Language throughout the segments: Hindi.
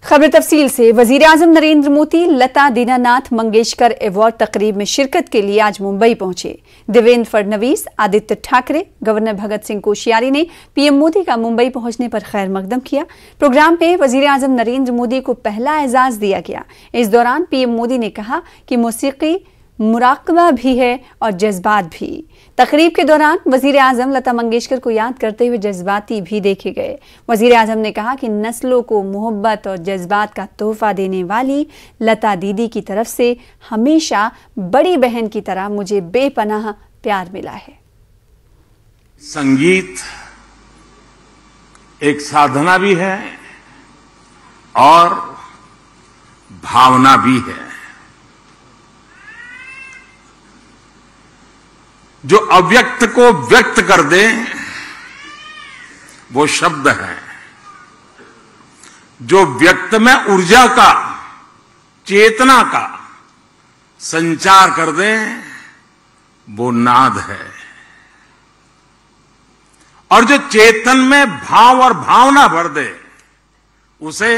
खबर तफसील से। वजीर आजम नरेंद्र मोदी लता दीनानाथ मंगेशकर अवार्ड तकरीब में शिरकत के लिए आज मुंबई पहुंचे। देवेंद्र फडणवीस, आदित्य ठाकरे, गवर्नर भगत सिंह कोश्यारी ने पीएम मोदी का मुंबई पहुंचने पर खैर मकदम किया। प्रोग्राम में वजीर आजम नरेंद्र मोदी को पहला एजाज दिया गया। इस दौरान पीएम मोदी ने कहा कि मौसीकी मुराकबा भी है और जज्बात भी। तकरीब के दौरान वजीर आजम लता मंगेशकर को याद करते हुए जज्बाती भी देखे गए। वजीर आजम ने कहा कि नस्लों को मोहब्बत और जज्बात का तोहफा देने वाली लता दीदी की तरफ से हमेशा बड़ी बहन की तरह मुझे बेपनाह प्यार मिला है। संगीत एक साधना भी है और भावना भी है। जो अव्यक्त को व्यक्त कर दे वो शब्द है। जो व्यक्त में ऊर्जा का, चेतना का संचार कर दे वो नाद है। और जो चेतन में भाव और भावना भर दे उसे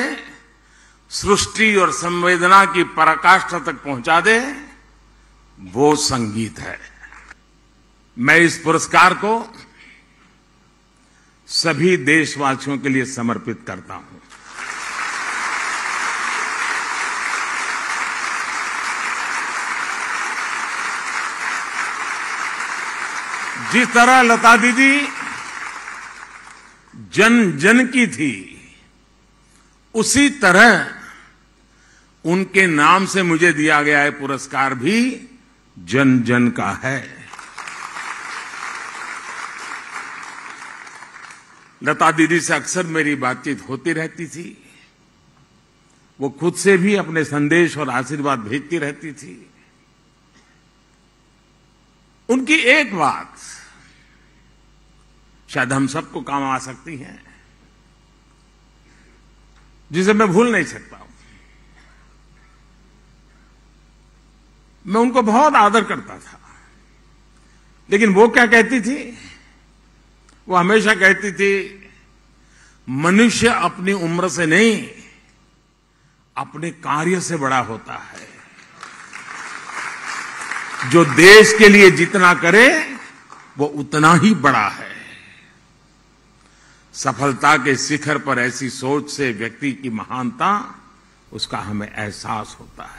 सृष्टि और संवेदना की पराकाष्ठा तक पहुंचा दे वो संगीत है। मैं इस पुरस्कार को सभी देशवासियों के लिए समर्पित करता हूं। जिस तरह लता दीदी जन जन की थी, उसी तरह उनके नाम से मुझे दिया गया है पुरस्कार भी जन जन का है। लता दीदी से अक्सर मेरी बातचीत होती रहती थी। वो खुद से भी अपने संदेश और आशीर्वाद भेजती रहती थी। उनकी एक बात शायद हम सबको काम आ सकती है, जिसे मैं भूल नहीं सकता हूं। मैं उनको बहुत आदर करता था, लेकिन वो क्या कहती थी? वो हमेशा कहती थी, मनुष्य अपनी उम्र से नहीं अपने कार्य से बड़ा होता है। जो देश के लिए जितना करे वो उतना ही बड़ा है। सफलता के शिखर पर ऐसी सोच से व्यक्ति की महानता, उसका हमें एहसास होता है।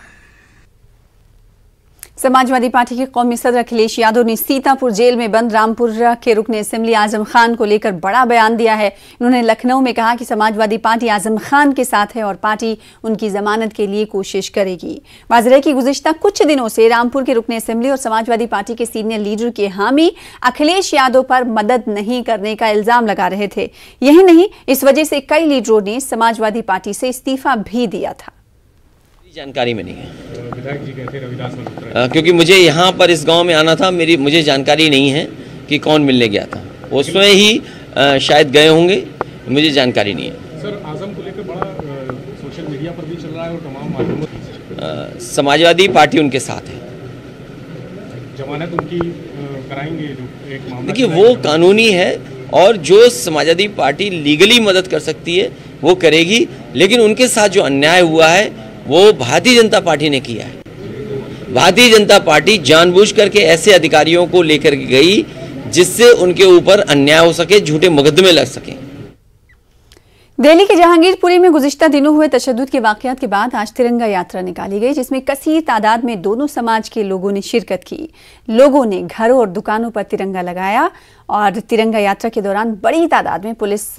समाजवादी पार्टी के कौमी सदर अखिलेश यादव ने सीतापुर जेल में बंद रामपुरा के रुकन असेंबली आजम खान को लेकर बड़ा बयान दिया है। उन्होंने लखनऊ में कहा कि समाजवादी पार्टी आजम खान के साथ है और पार्टी उनकी जमानत के लिए कोशिश करेगी। वाज़ेह है कि गुज़िश्ता कुछ दिनों से रामपुर के रुकन असेंबली और समाजवादी पार्टी के सीनियर लीडर के हामी अखिलेश यादव पर मदद नहीं करने का इल्जाम लगा रहे थे। यही नहीं, इस वजह से कई लीडरों ने समाजवादी पार्टी से इस्तीफा भी दिया था। जानकारी में नहीं है। विधायक जी कहते रविदास मल्होत्रा, क्योंकि मुझे यहाँ पर इस गांव में आना था, मुझे जानकारी नहीं है कि कौन मिलने गया था। वो स्वयं ही शायद गए होंगे, मुझे जानकारी नहीं है। सर, आजम को लेकर बड़ा सोशल मीडिया पर भी चल रहा है और तमाम माध्यमों समाजवादी पार्टी उनके साथ है। जमानत उनकी कराएंगे जो एक मामला? देखिए, वो कानूनी है और जो समाजवादी पार्टी लीगली मदद कर सकती है वो करेगी, लेकिन उनके साथ जो अन्याय हुआ है वो भारतीय जनता पार्टी ने किया है। भारतीय जनता पार्टी जानबूझ करके ऐसे अधिकारियों को लेकर गई जिससे उनके ऊपर अन्याय हो सके, झूठे मुकदमे लग सके। दिल्ली के जहांगीरपुरी में गुज़िश्ता दिनों हुए तशद्दुद के वाक़यात के बाद आज तिरंगा यात्रा निकाली गई, जिसमें कसीर तादाद में दोनों समाज के लोगों ने शिरकत की। लोगों ने घरों और दुकानों पर तिरंगा लगाया और तिरंगा यात्रा के दौरान बड़ी तादाद में पुलिस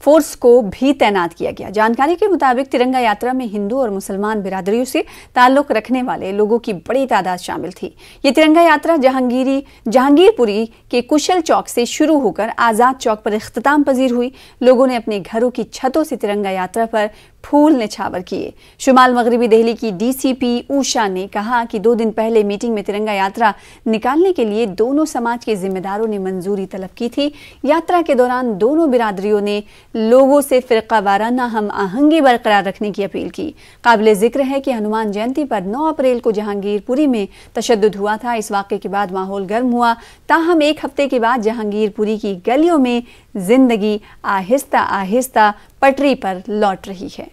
फोर्स को भी तैनात किया गया। जानकारी के मुताबिक तिरंगा यात्रा में हिंदू और मुसलमान बिरादरियों से ताल्लुक रखने वाले लोगों की बड़ी तादाद शामिल थी। ये तिरंगा यात्रा जहांगीरपुरी के कुशल चौक से शुरू होकर आज़ाद चौक पर इख्तिताम पजीर हुई। लोगों ने अपने घरों की छतों से तिरंगा यात्रा पर फूल निछावर किए। शुमाल मगरिबी दिल्ली की डीसीपी उषा ने कहा कि 2 दिन पहले मीटिंग में तिरंगा यात्रा निकालने के लिए दोनों समाज के जिम्मेदारों ने मंजूरी तलब की थी। यात्रा के दौरान दोनों बिरादरियों ने लोगों से फिरका वाराना हम आहंगी बरकरार रखने की अपील की। काबिले जिक्र है कि हनुमान जयंती पर 9 अप्रैल को जहांगीरपुरी में तशद्दुद हुआ था। इस वाक़े के बाद माहौल गर्म हुआ। ताहम 1 हफ्ते के बाद जहांगीरपुरी की गलियों में जिंदगी आहिस्ता आहिस्ता पटरी पर लौट रही है।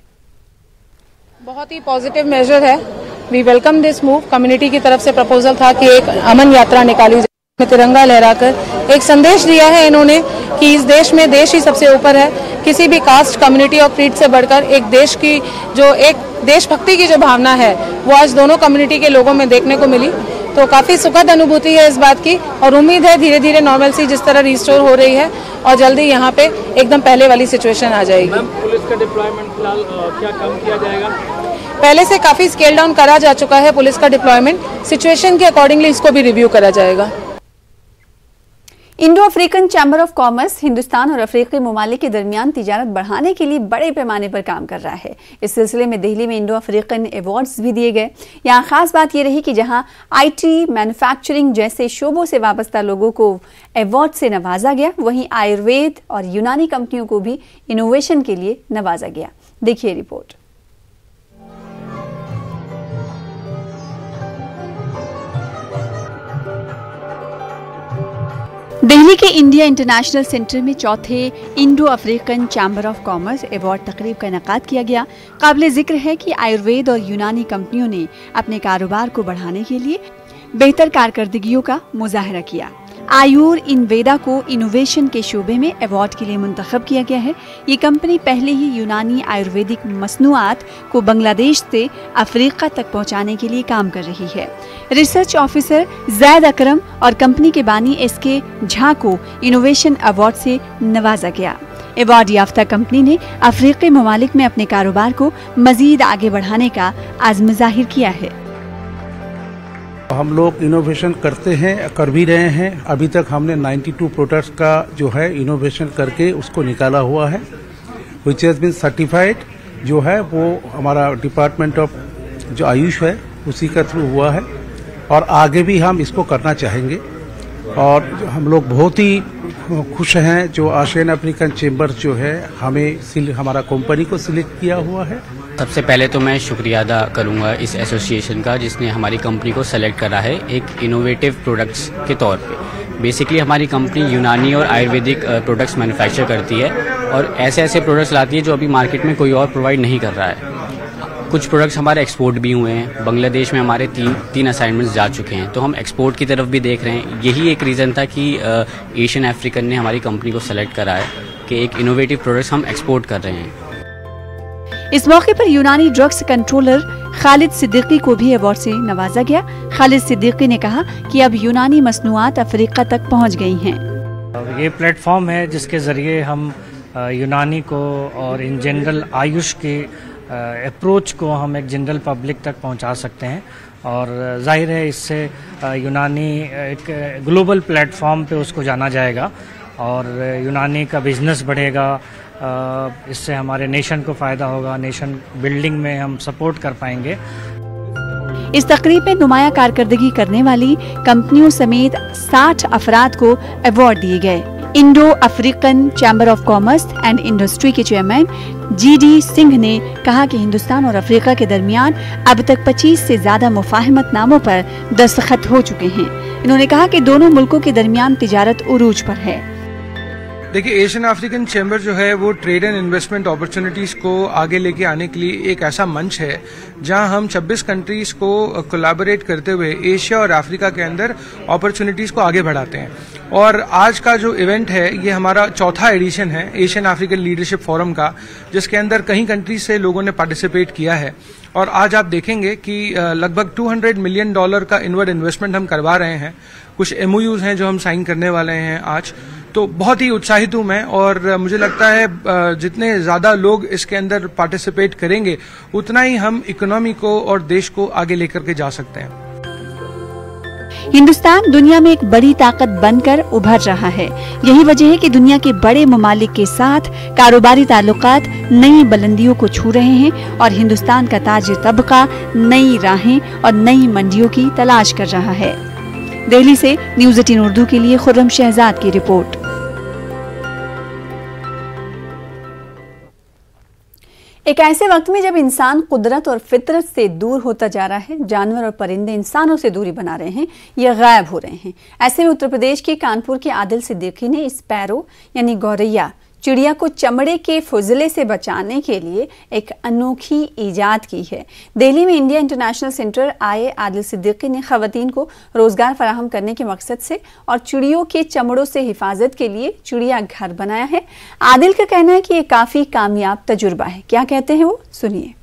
बहुत ही पॉजिटिव मेजर है। We welcome this move. Community की तरफ से प्रपोजल था कि एक अमन यात्रा निकाली जाए, तिरंगा लहराकर एक संदेश दिया है इन्होंने कि इस देश में देश ही सबसे ऊपर है। किसी भी कास्ट, कम्युनिटी और क्रीड से बढ़कर एक देश की जो एक देशभक्ति की जो भावना है वो आज दोनों कम्युनिटी के लोगों में देखने को मिली। तो काफ़ी सुखद अनुभूति है इस बात की और उम्मीद है धीरे धीरे नॉर्मलसी जिस तरह रिस्टोर हो रही है और जल्दी यहाँ पे एकदम पहले वाली सिचुएशन आ जाएगी। पुलिस का डिप्लॉयमेंट फिलहाल क्या कम किया जाएगा? पहले से काफ़ी स्केल डाउन करा जा चुका है पुलिस का डिप्लॉयमेंट। सिचुएशन के अकॉर्डिंगली इसको भी रिव्यू करा जाएगा। Indo African chamber of commerce Hindustan और अफ्रीकी ममालिक के दरमियान तिजारत बढ़ाने के लिए बड़े पैमाने पर काम कर रहा है। इस सिलसिले में दिल्ली में इंडो अफ्रीकन अवार्ड्स भी दिए गए। यहाँ खास बात यह रही कि जहाँ आईटी, मैन्युफैक्चरिंग जैसे शोबों से वाबस्ता लोगों को अवार्ड से नवाजा गया, वहीं आयुर्वेद और यूनानी कंपनियों को भी इनोवेशन के लिए नवाजा गया। देखिए रिपोर्ट। दिल्ली के इंडिया इंटरनेशनल सेंटर में चौथे Indo African chamber of commerce award तकरीब का इनेकाद किया गया। काबिले जिक्र है कि आयुर्वेद और यूनानी कंपनियों ने अपने कारोबार को बढ़ाने के लिए बेहतर कारकर्दगियों का मुजाहरा किया। आयुर इनवेदा को इनोवेशन के शोबे में अवार्ड के लिए मुंतखब किया गया है। ये कंपनी पहले ही यूनानी आयुर्वेदिक मसनूआत को बांग्लादेश से अफ्रीका तक पहुंचाने के लिए काम कर रही है। रिसर्च ऑफिसर जैद अकरम और कंपनी के बानी एसके झा को इनोवेशन अवार्ड से नवाजा गया। अवार्ड याफ्ता कंपनी ने अफ्रीकी ममालिक में अपने कारोबार को मजीद आगे बढ़ाने का आज़म जाहिर किया है। हम लोग इनोवेशन करते हैं, कर भी रहे हैं। अभी तक हमने 92 प्रोडक्ट्स का जो है इनोवेशन करके उसको निकाला हुआ है, विच हैज़ बीन सर्टिफाइड। जो है वो हमारा डिपार्टमेंट ऑफ जो आयुष है उसी का थ्रू हुआ है और आगे भी हम इसको करना चाहेंगे। और हम लोग बहुत ही खुश हैं जो एशियन अफ्रीकन चैम्बर जो है हमें हमारा कंपनी को सिलेक्ट किया हुआ है। सबसे पहले तो मैं शुक्रिया अदा करूंगा इस एसोसिएशन का जिसने हमारी कंपनी को सेलेक्ट करा है एक इनोवेटिव प्रोडक्ट्स के तौर पे। बेसिकली हमारी कंपनी यूनानी और आयुर्वेदिक प्रोडक्ट्स मैन्युफैक्चर करती है और ऐसे ऐसे प्रोडक्ट्स लाती है जो अभी मार्केट में कोई और प्रोवाइड नहीं कर रहा है। कुछ प्रोडक्ट्स हमारे एक्सपोर्ट भी हुए हैं। बांग्लादेश में हमारे तीन असाइनमेंट्स जा चुके हैं, तो हम एक्सपोर्ट की तरफ भी देख रहे हैं। यही एक रीज़न था कि एशियन अफ्रीकन ने हमारी कंपनी को सेलेक्ट करा है कि एक इनोवेटिव प्रोडक्ट्स हम एक्सपोर्ट कर रहे हैं। इस मौके पर यूनानी ड्रग्स कंट्रोलर खालिद सिद्दीकी को भी अवार्ड से नवाजा गया। खालिद सिद्दीकी ने कहा कि अब यूनानी मसनूआत अफ्रीका तक पहुंच गई हैं। ये प्लेटफॉर्म है जिसके जरिए हम यूनानी को और इन जनरल आयुष के अप्रोच को हम एक जनरल पब्लिक तक पहुंचा सकते हैं और जाहिर है इससे यूनानी एक ग्लोबल प्लेटफॉर्म पे उसको जाना जाएगा और यूनानी का बिजनेस बढ़ेगा। इससे हमारे नेशन को फ़ायदा होगा, नेशन बिल्डिंग में हम सपोर्ट कर पाएंगे। इस तकरीब में नुमाया कारकर्दगी करने वाली कंपनियों समेत 60 अफराद को अवार्ड दिए गए। Indo African chamber of commerce and industry के चेयरमैन जीडी सिंह ने कहा कि हिंदुस्तान और अफ्रीका के दरमियान अब तक 25 से ज्यादा मुफाहमतनामों पर दस्तखत हो चुके हैं। इन्होंने कहा कि दोनों मुल्कों के दरमियान तिजारत उरूज पर है। देखिए, एशियन अफ्रीकन चैम्बर जो है वो ट्रेड एंड इन्वेस्टमेंट अपॉर्चुनिटीज को आगे लेके आने के लिए एक ऐसा मंच है जहां हम 26 कंट्रीज को कोलैबोरेट करते हुए एशिया और अफ्रीका के अंदर अपॉर्चुनिटीज को आगे बढ़ाते हैं। और आज का जो इवेंट है ये हमारा चौथा एडिशन है एशियन अफ्रीकन लीडरशिप फोरम का, जिसके अंदर कई कंट्रीज से लोगों ने पार्टिसिपेट किया है। और आज आप देखेंगे कि लगभग $200 मिलियन का इनवर्ड इन्वेस्टमेंट हम करवा रहे हैं। कुछ MOUs हैं जो हम साइन करने वाले हैं आज। तो बहुत ही उत्साहित हूं मैं और मुझे लगता है जितने ज्यादा लोग इसके अंदर पार्टिसिपेट करेंगे उतना ही हम इकोनॉमी को और देश को आगे लेकर के जा सकते हैं। हिंदुस्तान दुनिया में एक बड़ी ताकत बनकर उभर रहा है। यही वजह है कि दुनिया के बड़े ममालिक के साथ कारोबारी ताल्लुकात नई बुलंदियों को छू रहे हैं और हिंदुस्तान का ताजिर तबका नई राहें और नई मंडियों की तलाश कर रहा है। दिल्ली से न्यूज़ 18 उर्दू के लिए खुर्रम शहजाद की रिपोर्ट। एक ऐसे वक्त में जब इंसान कुदरत और फितरत से दूर होता जा रहा है, जानवर और परिंदे इंसानों से दूरी बना रहे हैं या गायब हो रहे हैं। ऐसे में उत्तर प्रदेश के कानपुर के आदिल सिद्दीकी ने स्पैरो यानी गौरैया चिड़िया को चमड़े के फुजले से बचाने के लिए एक अनोखी ईजाद की है। दिल्ली में इंडिया इंटरनेशनल सेंटर आए आदिल सिद्दीकी ने खवातीन को रोजगार फराहम करने के मकसद से और चिड़ियों के चमड़ों से हिफाजत के लिए चिड़िया घर बनाया है। आदिल का कहना है कि ये काफी कामयाब तजुर्बा है। क्या कहते हैं वो, सुनिए।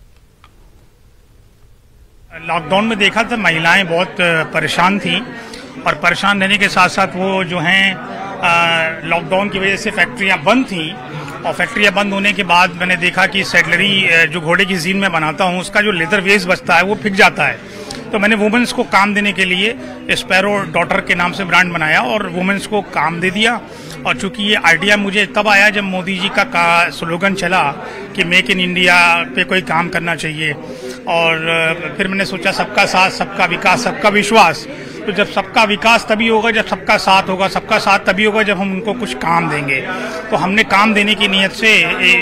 लॉकडाउन में देखा तो महिलाएं बहुत परेशान थी और परेशान रहने के साथ साथ वो जो हैं लॉकडाउन की वजह से फैक्ट्रियां बंद थी और फैक्ट्रियां बंद होने के बाद मैंने देखा कि सैडलरी जो घोड़े की जीन में बनाता हूं उसका जो लेदर वेस्ट बचता है वो फिक जाता है। तो मैंने वुमेन्स को काम देने के लिए स्पैरो डॉटर के नाम से ब्रांड बनाया और वुमेन्स को काम दे दिया। और चूंकि ये आइडिया मुझे तब आया जब मोदी जी का स्लोगन चला कि मेक इन इंडिया पे कोई काम करना चाहिए और फिर मैंने सोचा सबका साथ, सबका विकास, सबका विश्वास। तो जब सबका विकास तभी होगा जब सबका साथ होगा, सबका साथ तभी होगा जब हम उनको कुछ काम देंगे। तो हमने काम देने की नीयत से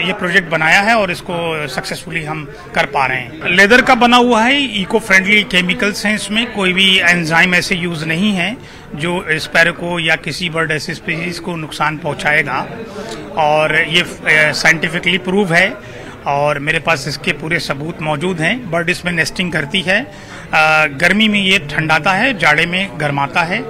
ये प्रोजेक्ट बनाया है और इसको सक्सेसफुली हम कर पा रहे हैं। लेदर का बना हुआ है, इको फ्रेंडली केमिकल्स हैं, इसमें कोई भी एंजाइम ऐसे यूज नहीं है जो स्पैरो को या किसी बर्ड ऐसी स्पीशीज को नुकसान पहुंचाएगा और ये साइंटिफिकली प्रूव है और मेरे पास इसके पूरे सबूत मौजूद हैं। बर्ड इसमें नेस्टिंग करती है, गर्मी में ये ठंडाता है, जाड़े में गर्माता है।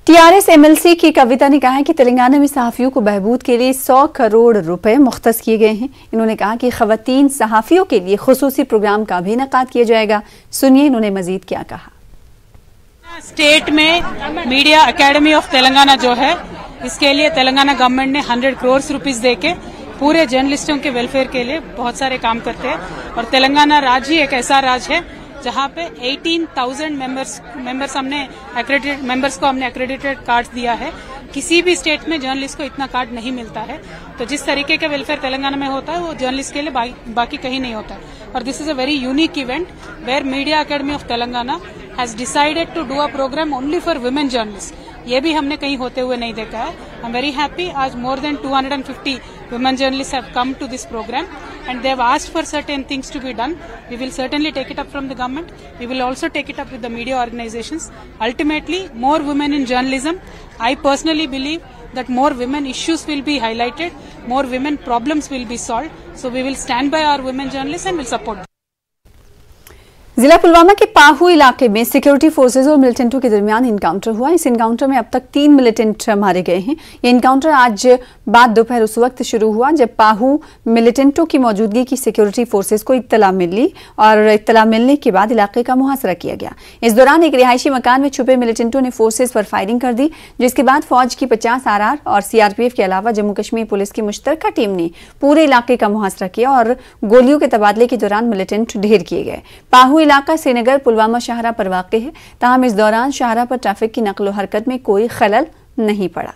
टीआरएस एमएलसी की कविता ने कहा है कि तेलंगाना में सहाफियों को बहबूद के लिए 100 करोड़ रुपए मुख्तस किए गए हैं। इन्होंने कहा कि खवातीन सहाफियों के लिए खुसूसी प्रोग्राम का भी इनेकाद किया जाएगा। सुनिए इन्होंने मजीद क्या कहा। स्टेट में मीडिया एकेडमी ऑफ तेलंगाना जो है, इसके लिए तेलंगाना गवर्नमेंट ने 100 करोड़ रुपीस देके पूरे जर्नलिस्टों के वेलफेयर के लिए बहुत सारे काम करते हैं। और तेलंगाना राज्य ही एक ऐसा राज्य है जहां पे 18,000 मेंबर्स हमने एक्रेडिटेड मेंबर्स को हमने एक्रेडिटेड कार्ड दिया है। किसी भी स्टेट में जर्नलिस्ट को इतना कार्ड नहीं मिलता है। तो जिस तरीके का वेलफेयर तेलंगाना में होता है वो जर्नलिस्ट के लिए बाकी कहीं नहीं होता है। और this is a very unique event where Media Academy of Telangana has decided to do a programme only for women journalist. ये भी हमने कहीं होते हुए नहीं देखा है। I am very happy. आज more than 250 women journalists have come to this program and they have asked for certain things to be done. We will certainly take it up from the government. We will also take it up with the media organizations. Ultimately, more women in journalism. I personally believe that more women issues will be highlighted, more women problems will be solved. So we will stand by our women journalists and will support them. जिला पुलवामा के पाहू इलाके में सिक्योरिटी फोर्सेज और मिलिटेंटों के दरमियान इनकाउंटर हुआ। इस इनकाउंटर में अब तक 3 मिलिटेंट मारे गए हैं। ये इनकाउंटर आज बाद दोपहर उस वक्त शुरू हुआ जब पाहू मिलिटेंटों की मौजूदगी की सिक्योरिटी फोर्सेज को इत्तला मिली और इत्तला मिलने के बाद इलाके का मुहासरा किया गया। इस दौरान एक रिहायशी मकान में छुपे मिलिटेंटों ने फोर्सेज पर फायरिंग कर दी, जिसके बाद फौज की 50 आरआर और सीआरपीएफ के अलावा जम्मू कश्मीर पुलिस की मुश्तरका टीम ने पूरे इलाके का मुहासरा किया और गोलियों के तबादले के दौरान मिलिटेंट ढेर किए गए। पाहू इलाका श्रीनगर पुलवामा शाहरा पर वाक़ है। ताहम इस दौरान शाहरा पर ट्रैफिक की नकलो हरकत में कोई खलल नहीं पड़ा।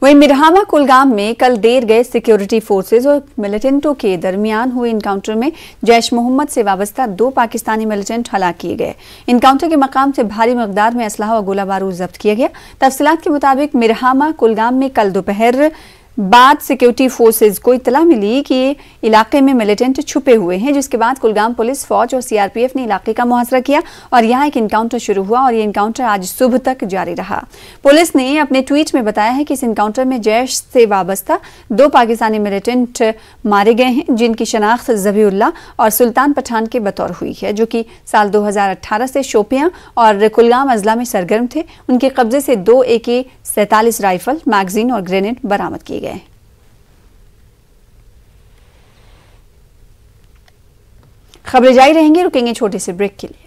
वहीं मिरहामा कुलगाम में कल देर गए सिक्योरिटी फोर्सेज और मिलिटेंटों के दरमियान हुए इनकाउंटर में जैश मोहम्मद से वाबस्ता 2 पाकिस्तानी मिलिटेंट हलाक किए गए। इनकाउंटर के मकाम से भारी मकदार में असलहा और गोला बारूद जब्त किया गया। तफसीलात के मुताबिक मिरहामा कुलगाम में कल दोपहर बाद सिक्योरिटी फोर्सेज को इत्तला मिली कि इलाके में मिलिटेंट छुपे हुए हैं, जिसके बाद कुलगाम पुलिस, फौज और सीआरपीएफ ने इलाके का मुहासरा किया और यहां एक इनकाउंटर शुरू हुआ और ये इनकाउंटर आज सुबह तक जारी रहा। पुलिस ने अपने ट्वीट में बताया है कि इस इनकाउंटर में जैश से वाबस्ता 2 पाकिस्तानी मिलिटेंट मारे गए हैं, जिनकी शनाख्त ज़बीउल्लाह और सुल्तान पठान के बतौर हुई है, जो कि साल 2018 से शोपियां और कुलगाम अजला में सरगर्म थे। उनके कब्जे से 2 AK-47 राइफल, मैगजीन और ग्रेनेड बरामद किए गए। खबरें जारी रहेंगी, रुकेंगे छोटे से ब्रेक के लिए।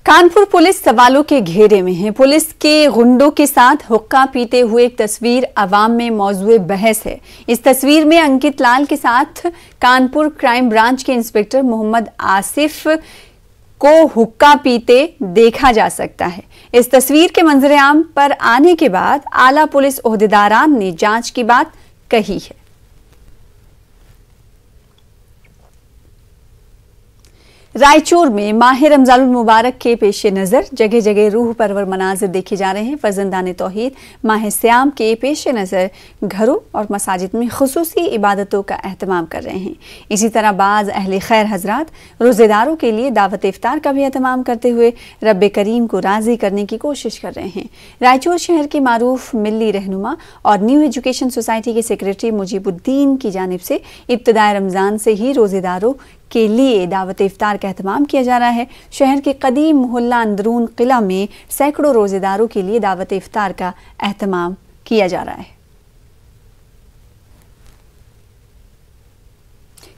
कानपुर पुलिस सवालों के घेरे में है। पुलिस के गुंडों के साथ हुक्का पीते हुए एक तस्वीर अवाम में मौजूए बहस है। इस तस्वीर में अंकित लाल के साथ कानपुर क्राइम ब्रांच के इंस्पेक्टर मोहम्मद आसिफ को हुक्का पीते देखा जा सकता है। इस तस्वीर के मंजर-ए-आम पर आने के बाद आला पुलिस ओहदेदारान ने जांच की बात कही है। रायचूर में माह रमजानुल मुबारक के पेश नज़र जगह जगह रूह परवर मनाजिर देखे जा रहे हैं। फर्जंदान तौहीद माह सियाम के पेश नज़र घरों और मसाजिद में खुसूसी इबादतों का एहतमाम कर रहे हैं। इसी तरह बाज़ अहले खैर हजरात रोज़ेदारों के लिए दावत इफ्तार का भी एहतमाम करते हुए रब करीम को राज़ी करने की कोशिश कर रहे हैं। रायचूर शहर के मारूफ मिल्ली रहनुमा और न्यू एजुकेशन सोसाइटी के सेक्रेटरी मुजीबुद्दीन की जानिब से इब्तिदाए रमज़ान से ही रोज़ेदारों के लिए दावत इफ्तार का एहतमाम किया जा रहा है। शहर के कदीम मोहल्ला अंदरून किला में सैकड़ों रोज़ेदारों के लिए दावत इफ्तार का एहतमाम किया जा रहा है।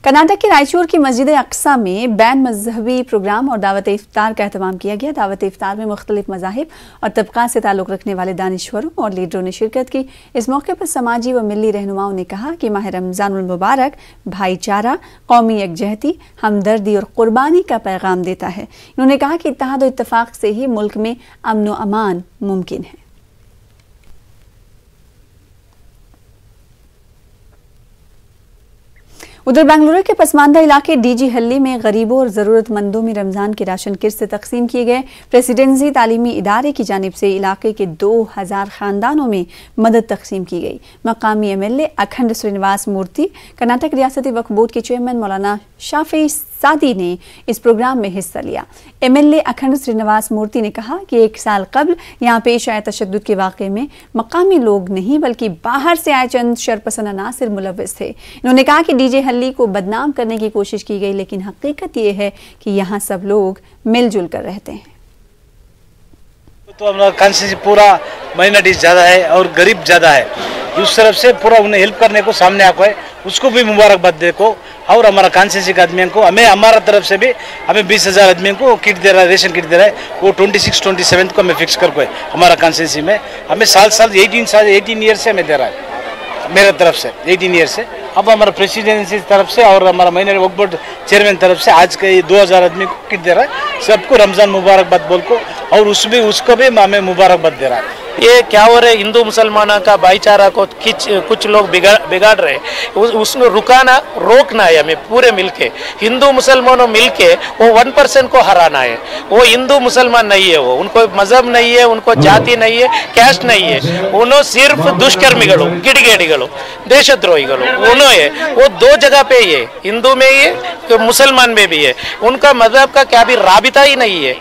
कर्नाटक के रायचूर की मस्जिद अक्सा में बैन मजहबी प्रोग्राम और दावत इफ्तार का एहतमाम किया गया। दावत इफ्तार में मुख्तलिफ मज़ाहिब और तबक़ात से ताल्लुक़ रखने वाले दानिश्वरों और लीडरों ने शिरकत की। इस मौके पर समाजी व मिली रहनुमाओं ने कहा कि माह रमज़ानुल मुबारक भाईचारा, कौमी यकजहती, हमदर्दी और क़ुरबानी का पैगाम देता है। उन्होंने कहा कि इत्तेहाद और इत्तफ़ाक़ से ही मुल्क में अमन व अमान मुमकिन है। उधर बेंगलुरु के पसमानदा इलाके डीजी हल्ली में गरीबों और ज़रूरतमंदों में रमज़ान के राशन किस्त तकसीम किए गए। प्रेसिडेंसी तालीमी इदारे की जानिब से इलाके के 2000 ख़ानदानों में मदद तकसीम की गई। मकामी MLA अखंड श्रीनिवास मूर्ति, कर्नाटक रियासती वक्फ बोर्ड के चेयरमैन मौलाना शाफी सादी ने इस प्रोग्राम में हिस्सा लिया। MLA अखंड श्रीनिवास मूर्ति ने कहा कि 1 साल कबल यहाँ पेश आए तशद्दुद के वाक़े में मकामी लोग नहीं बल्कि बाहर से आए चंद शरपसंद अनासिर मुलव्विस थे। इन्होंने कहा कि डीजे हल्ली को बदनाम करने की कोशिश की गई, लेकिन हकीकत ये है कि यहाँ सब लोग मिलजुल कर रहते हैं। तो हमारा कॉन्स्टिट्यूंसी पूरा माइनॉरिटीज ज़्यादा है और गरीब ज़्यादा है, उस तरफ से पूरा उन्हें हेल्प करने को सामने आको है, उसको भी मुबारकबाद देखो। और हमारा कॉन्स्टिट्यूंसी के आदमियों को हमारा तरफ से भी हमें 20,000 आदमियों को किट दे रहा है, रेशन किट दे रहा है। वो 26-27 को हमें फिक्स कर को है हमारा कॉन्स्टिट्यूंसी में। हमें साल 18 ईयर से हमें दे रहा है मेरे तरफ से 18 ईयर से। अब हमारा प्रेसिडेंसी तरफ से और हमारा माइनॉरिटी वक्फ बोर्ड चेयरमैन तरफ से आज के 2000 आदमी को किट दे रहा है। सबको रमज़ान मुबारकबाद बोल को और उसको भी हमें मुबारकबाद दे रहा है। ये क्या हो रहे हिंदू मुसलमानों का भाईचारा को कुछ लोग बिगाड़ रहे, उसको रुकाना रोकना है हमें पूरे मिलके। हिंदू मुसलमानों मिलके वो 1% को हराना है। वो हिंदू मुसलमान नहीं है, वो उनको मजहब नहीं है, उनको जाति नहीं है, कैस्ट नहीं है, उन्होंने सिर्फ दुष्कर्मिಗಳು, ಕಿಡಿಗೇಡಿಗಳು, देशद्रोहिಗಳು उन्होंने वो 2 जगह पे ही है, हिंदू में ही है तो मुसलमान में भी है। उनका मजहब का क्या भी राबिता ही नहीं है।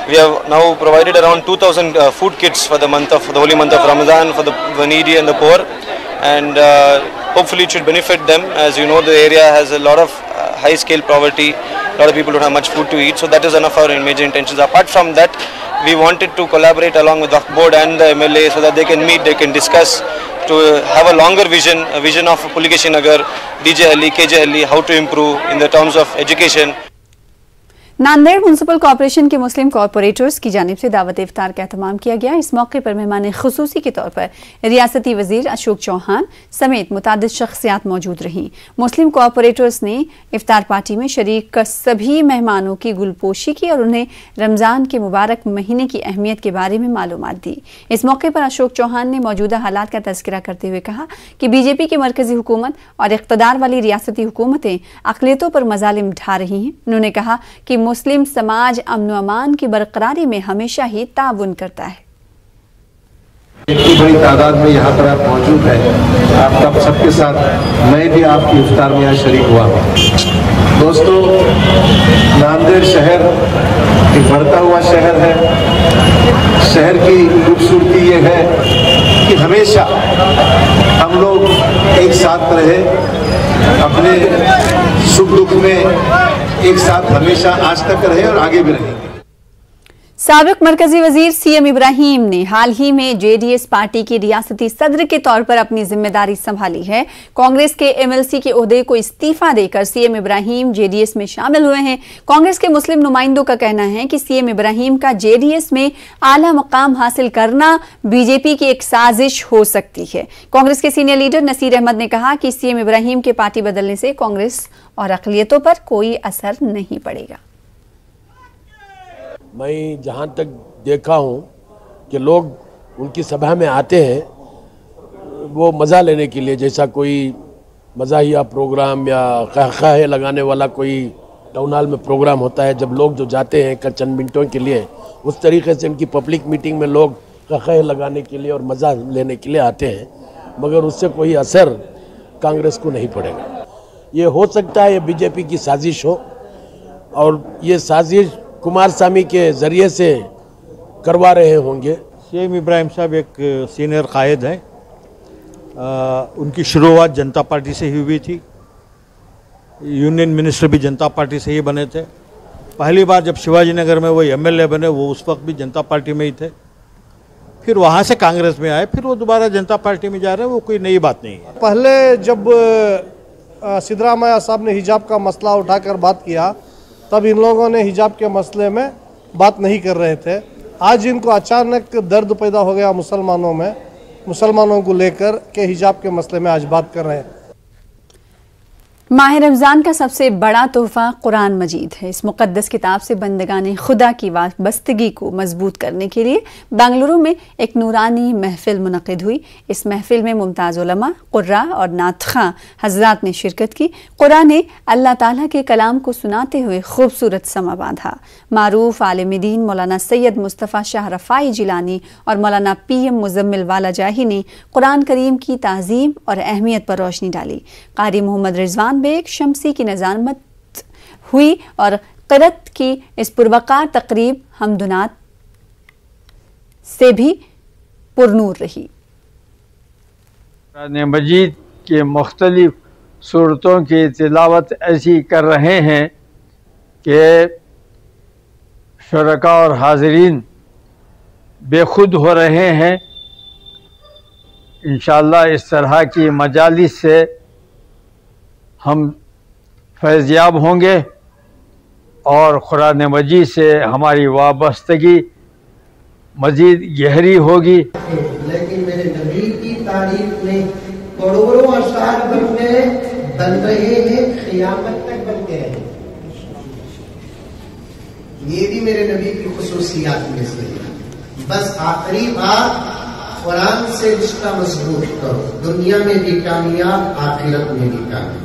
We have now provided around 2,000 food kits for the holy month of Ramadan for the needy and the poor, and hopefully it should benefit them. As you know, the area has a lot of high scale poverty. A lot of people don't have much food to eat, so that is one of our major intentions. Apart from that, we wanted to collaborate along with the Waqf board and the MLA so that they can meet, they can discuss to have a longer vision, a vision of Puligeshi Nagar, DJ Halli, KJ Halli, how to improve in the terms of education. Nanded municipal corporation के मुस्लिम कॉर्पोरेटर्स की जानिब से दावत इफ्तार का एहतमाम किया गया। इस मौके पर मेहमान खुसूसी के तौर पर रियासती वजीर अशोक चौहान समेत मुतादिद शख्सियात मौजूद रहीं। मुस्लिम कॉर्पोरेटर्स ने इफ्तार पार्टी में शरीक सभी मेहमानों की गुलपोशी की और उन्हें रमज़ान के मुबारक महीने की अहमियत के बारे में मालूमात दी। इस मौके पर अशोक चौहान ने मौजूदा हालात का तज़किरा करते हुए कहा कि बीजेपी की मरकजी हुकूमत और इक़्तिदार वाली रियासती हुकूमतें अक़लियतों पर मज़ालिम ढा रही हैं। उन्होंने कहा कि मुस्लिम समाज अमन व अमान की बरकरारी में हमेशा ही ताउन करता है। इतनी बड़ी तादाद में यहाँ पर आप मौजूद हैं, आप सबके साथ मैं भी आपकी इफ्तार में यहाँ शरीक हुआ। दोस्तों, नांदेड़ शहर एक बढ़ता हुआ शहर है। शहर की खूबसूरती ये है कि हमेशा हम लोग एक साथ रहे, अपने सुख दुख में एक साथ हमेशा आज तक रहे और आगे भी रहेंगे। साबिक मरकजी वजीर CM इब्राहिम ने हाल ही में JDS पार्टी की रियासती सदर के तौर पर अपनी जिम्मेदारी संभाली है। कांग्रेस के MLC के ओहदे को इस्तीफा देकर CM इब्राहिम JDS में शामिल हुए हैं। कांग्रेस के मुस्लिम नुमाइंदों का कहना है कि CM इब्राहिम का JDS में आला मकाम हासिल करना BJP की एक साजिश हो सकती है। कांग्रेस के सीनियर लीडर नसीर अहमद ने कहा कि CM इब्राहिम के पार्टी बदलने से कांग्रेस और अक़लियतों पर कोई असर नहीं पड़ेगा। मैं जहाँ तक देखा हूँ कि लोग उनकी सभा में आते हैं वो मज़ा लेने के लिए, जैसा कोई मज़ाहिया प्रोग्राम या क़हक़हे लगाने वाला कोई टाउन हॉल में प्रोग्राम होता है, जब लोग जो जाते हैं चंद मिनटों के लिए, उस तरीके से इनकी पब्लिक मीटिंग में लोग खैर लगाने के लिए और मज़ा लेने के लिए आते हैं, मगर उससे कोई असर कांग्रेस को नहीं पड़ेगा। ये हो सकता है ये बीजेपी की साजिश हो, और ये साजिश कुमारस्वामी के ज़रिए से करवा रहे होंगे। सीएम इब्राहिम साहब एक सीनियर कायद हैं, उनकी शुरुआत जनता पार्टी से ही हुई थी, यूनियन मिनिस्टर भी जनता पार्टी से ही बने थे। पहली बार जब शिवाजी नगर में वो एमएलए बने, वो उस वक्त भी जनता पार्टी में ही थे, फिर वहाँ से कांग्रेस में आए, फिर वो दोबारा जनता पार्टी में जा रहे हैं, वो कोई नई बात नहीं है। पहले जब सिद्धरामैया साहब ने हिजाब का मसला उठाकर बात किया, तब इन लोगों ने हिजाब के मसले में बात नहीं कर रहे थे। आज इनको अचानक दर्द पैदा हो गया मुसलमानों में, मुसलमानों को लेकर के हिजाब के मसले में आज बात कर रहे हैं। माह रमज़ान का सबसे बड़ा तोहफा कुरान मजीद है। इस मुक़द्दस किताब से बंदगाने खुदा की वाबस्तगी को मजबूत करने के लिए बेंगलुरु में एक नूरानी महफिल मुनक़िद हुई। इस महफिल में मुमताज़ उलमा, क़ुर्रा और नातख़ां हज़रात ने शिरकत की। क़ुर्रा ने अल्लाह ताला के कलाम को सुनाते हुए खूबसूरत समा बांधा। मारूफ आलिम दीन मौलाना सैयद मुस्तफ़ा शाह रफ़ाई जिलानी और मौलाना PM मुज़म्मिल वाला जाही ने कुरान करीम की ताज़ीम और अहमियत पर रोशनी डाली। क़ारी मोहम्मद रिजवान बेग शम्सी की नज़ामत हुई और क़िरात की इस पुरवकार तकरीब हमदुनात से भी पुरनूर रही। कुरान मजीद के मुख्तलिफ सूरतों की तिलावत ऐसी कर रहे हैं कि शुरका और हाज़रीन बेखुद हो रहे हैं। इंशाअल्लाह इस तरह की मजालिस से हम फैज़याब होंगे और कुरान मजीद से हमारी वाबस्तगी मजीद गहरी होगी। लेकिन मेरे नबी की तारीफ में करोड़ों अशार बन रहे हैं, क़यामत तक बनते हैं। ये भी मेरे नबी की खुसूसियात में से। बस आखिरी बात, कुरान से रिश्ता मजबूत करो, दुनिया में भी कामयाब, आखिरत में भी कामयाब।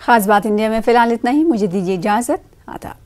खास बात इंडिया में फिलहाल इतना ही। मुझे दीजिए इजाजत। आदाब।